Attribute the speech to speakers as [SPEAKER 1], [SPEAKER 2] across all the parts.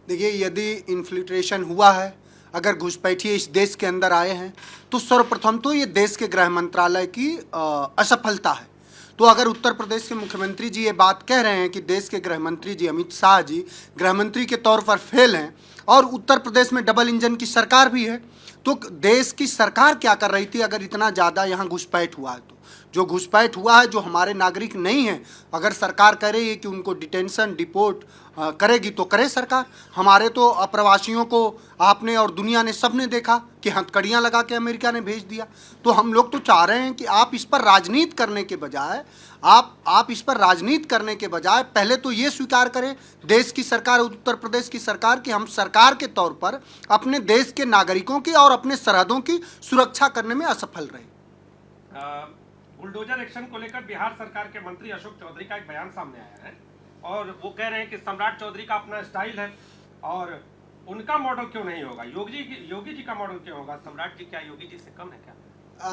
[SPEAKER 1] देखिए, यदि इन्फिल्ट्रेशन हुआ है, अगर घुसपैठिए इस देश के अंदर आए हैं, तो सर्वप्रथम तो ये देश के गृह मंत्रालय की असफलता है। तो अगर उत्तर प्रदेश के मुख्यमंत्री जी ये बात कह रहे हैं कि देश के गृह मंत्री जी अमित शाह जी गृह मंत्री के तौर पर फेल हैं और उत्तर प्रदेश में डबल इंजन की सरकार भी है, तो देश की सरकार क्या कर रही थी अगर इतना ज़्यादा यहाँ घुसपैठ हुआ है? तो जो घुसपैठ हुआ है, जो हमारे नागरिक नहीं हैं, अगर सरकार कह रही है कि उनको डिटेंशन डिपोर्ट करेगी तो करे सरकार। हमारे तो अप्रवासियों को आपने और दुनिया ने सबने देखा कि हथकड़ियाँ लगा के अमेरिका ने भेज दिया। तो हम लोग तो चाह रहे हैं कि आप इस पर राजनीति करने के बजाय आप इस पर राजनीति करने के बजाय पहले तो ये स्वीकार करें, देश की सरकार, उत्तर प्रदेश की सरकार, कि हम सरकार के तौर पर अपने देश के नागरिकों की और अपने सरहदों की सुरक्षा करने में असफल रहे।
[SPEAKER 2] बुलडोजर एक्शन को लेकर बिहार सरकार के मंत्री अशोक चौधरी का एक बयान सामने आया है और वो कह रहे हैं कि सम्राट चौधरी का अपना स्टाइल है और उनका मॉडल क्यों नहीं होगा, योगी जी का मॉडल क्यों होगा? सम्राट जी क्या योगी जी से कम है क्या?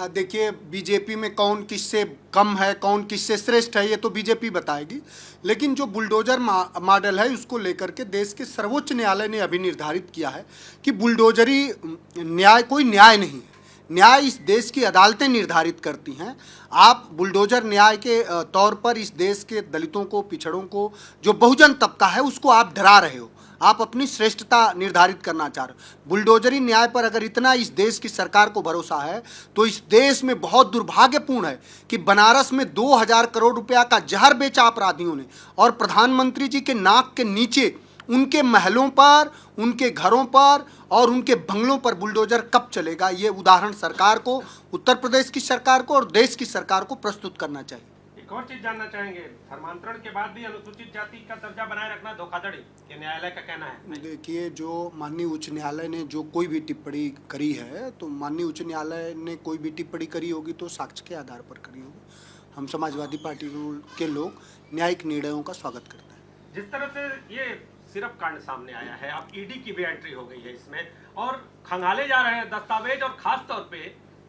[SPEAKER 1] देखिए, बीजेपी में कौन किससे कम है, कौन किससे श्रेष्ठ है, ये तो बीजेपी बताएगी। लेकिन जो बुलडोजर मॉडल है, उसको लेकर के देश के सर्वोच्च न्यायालय ने अभी निर्धारित किया है कि बुलडोजरी न्याय कोई न्याय नहीं है। न्याय इस देश की अदालतें निर्धारित करती हैं। आप बुलडोजर न्याय के तौर पर इस देश के दलितों को, पिछड़ों को, जो बहुजन तबका है, उसको आप डरा रहे हो। आप अपनी श्रेष्ठता निर्धारित करना चाह रहे हो। बुलडोजरी न्याय पर अगर इतना इस देश की सरकार को भरोसा है, तो इस देश में बहुत दुर्भाग्यपूर्ण है कि बनारस में 2000 करोड़ रुपया का जहर बेचा अपराधियों ने, और प्रधानमंत्री जी के नाक के नीचे उनके महलों पर, उनके घरों पर और उनके बंगलों पर बुलडोजर कब चलेगा? ये उदाहरण सरकार को, उत्तर प्रदेश की सरकार को और देश की सरकार को प्रस्तुत करना चाहिए।
[SPEAKER 2] एक और चीज जानना चाहेंगे, धर्मांतरण के बाद भी अनुसूचित जाति का दर्जा बनाए रखना धोखाधड़ी, ये न्यायालय का कहना है।
[SPEAKER 1] देखिए, जो माननीय उच्च न्यायालय ने जो कोई भी टिप्पणी करी है, तो माननीय उच्च न्यायालय ने कोई भी टिप्पणी करी होगी तो साक्ष्य के आधार पर करी होगी। हम समाजवादी पार्टी के लोग न्यायिक निर्णयों का स्वागत करते हैं।
[SPEAKER 2] जिस तरह से ये सिर्फ कांड सामने आया है, अब ईडी की भी एंट्री हो गई है इसमें और खंगाले जा रहे हैं दस्तावेज, और खास तौर पे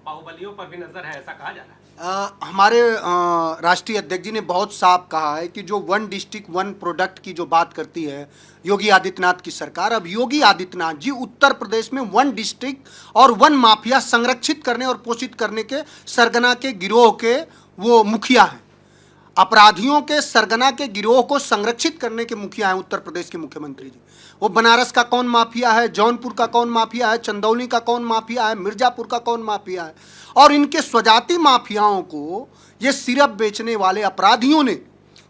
[SPEAKER 2] बाहुबलियों पर भी नजर है, ऐसा कहा जा रहा है।
[SPEAKER 1] हमारे राष्ट्रीय अध्यक्ष जी ने बहुत साफ कहा है कि जो वन डिस्ट्रिक्ट वन प्रोडक्ट की जो बात करती है योगी आदित्यनाथ की सरकार, अब योगी आदित्यनाथ जी उत्तर प्रदेश में वन डिस्ट्रिक्ट और वन माफिया संरक्षित करने और पोषित करने के सरगना के गिरोह के वो मुखिया हैं। अपराधियों के सरगना के गिरोह को संरक्षित करने के मुखिया हैं उत्तर प्रदेश के मुख्यमंत्री जी। वो बनारस का कौन माफिया है, जौनपुर का कौन माफिया है, चंदौली का कौन माफिया है, मिर्जापुर का कौन माफिया है, और इनके स्वजाति माफियाओं को ये सिरप बेचने वाले अपराधियों ने,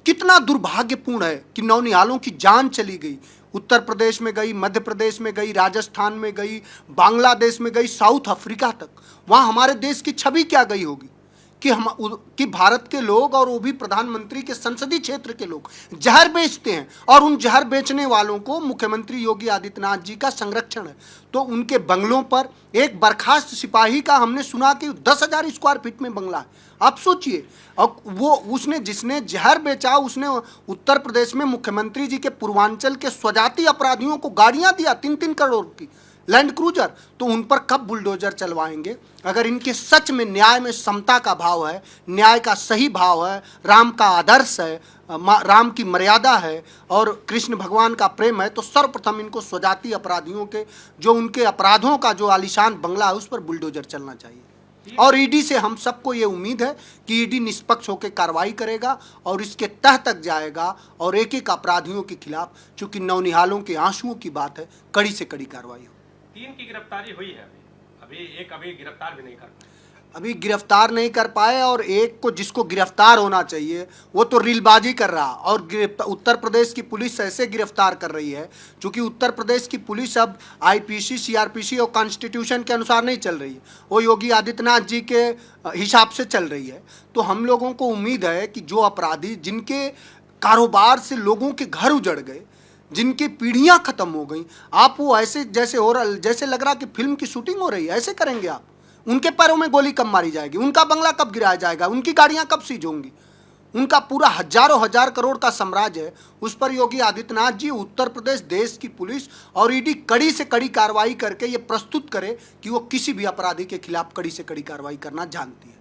[SPEAKER 1] कितना दुर्भाग्यपूर्ण है कि नौनिहालों की जान चली गई। उत्तर प्रदेश में गई, मध्य प्रदेश में गई, राजस्थान में गई, बांग्लादेश में गई, साउथ अफ्रीका तक। वहाँ हमारे देश की छवि क्या गई होगी कि भारत के लोग, और वो भी प्रधानमंत्री के संसदीय क्षेत्र के लोग, जहर बेचते हैं और उन जहर बेचने वालों को मुख्यमंत्री योगी आदित्यनाथ जी का संरक्षण है। तो उनके बंगलों पर एक बर्खास्त सिपाही का हमने सुना कि 10,000 स्क्वायर फीट में बंगला है। आप सोचिए, और वो जिसने जहर बेचा, उसने उत्तर प्रदेश में मुख्यमंत्री जी के पूर्वांचल के स्वजाति अपराधियों को गाड़ियां दिया 3-3 करोड़ की लैंड क्रूजर। तो उन पर कब बुलडोजर चलवाएंगे? अगर इनके सच में न्याय में समता का भाव है, न्याय का सही भाव है, राम का आदर्श है, राम की मर्यादा है और कृष्ण भगवान का प्रेम है, तो सर्वप्रथम इनको स्वजाति अपराधियों के जो उनके अपराधों का जो आलीशान बंगला है, उस पर बुलडोजर चलना चाहिए। और ईडी से हम सबको ये उम्मीद है कि ईडी निष्पक्ष होकर कार्रवाई करेगा और इसके तह तक जाएगा और एक एक अपराधियों के खिलाफ, चूंकि नौनिहालों के आंसुओं की बात है, कड़ी से कड़ी कार्रवाई हो।
[SPEAKER 2] 3 की गिरफ्तारी हुई है, अभी गिरफ्तार भी नहीं कर पाए।
[SPEAKER 1] अभी गिरफ्तार नहीं कर पाए, और एक को जिसको गिरफ्तार होना चाहिए वो तो रीलबाजी कर रहा। और उत्तर प्रदेश की पुलिस ऐसे गिरफ्तार कर रही है, क्योंकि उत्तर प्रदेश की पुलिस अब आईपीसी, सीआरपीसी और कॉन्स्टिट्यूशन के अनुसार नहीं चल रही है, वो योगी आदित्यनाथ जी के हिसाब से चल रही है। तो हम लोगों को उम्मीद है कि जो अपराधी, जिनके कारोबार से लोगों के घर उजड़ गए, जिनकी पीढ़ियां खत्म हो गई, आप वो ऐसे जैसे लग रहा कि फिल्म की शूटिंग हो रही है, ऐसे करेंगे आप? उनके पैरों में गोली कब मारी जाएगी, उनका बंगला कब गिराया जाएगा, उनकी गाड़ियां कब सीज होंगी? उनका पूरा हजारों हजार करोड़ का साम्राज्य है, उस पर योगी आदित्यनाथ जी, उत्तर प्रदेश, देश की पुलिस और ईडी कड़ी से कड़ी कार्रवाई करके ये प्रस्तुत करे कि वो किसी भी अपराधी के खिलाफ कड़ी से कड़ी कार्रवाई करना जानती है।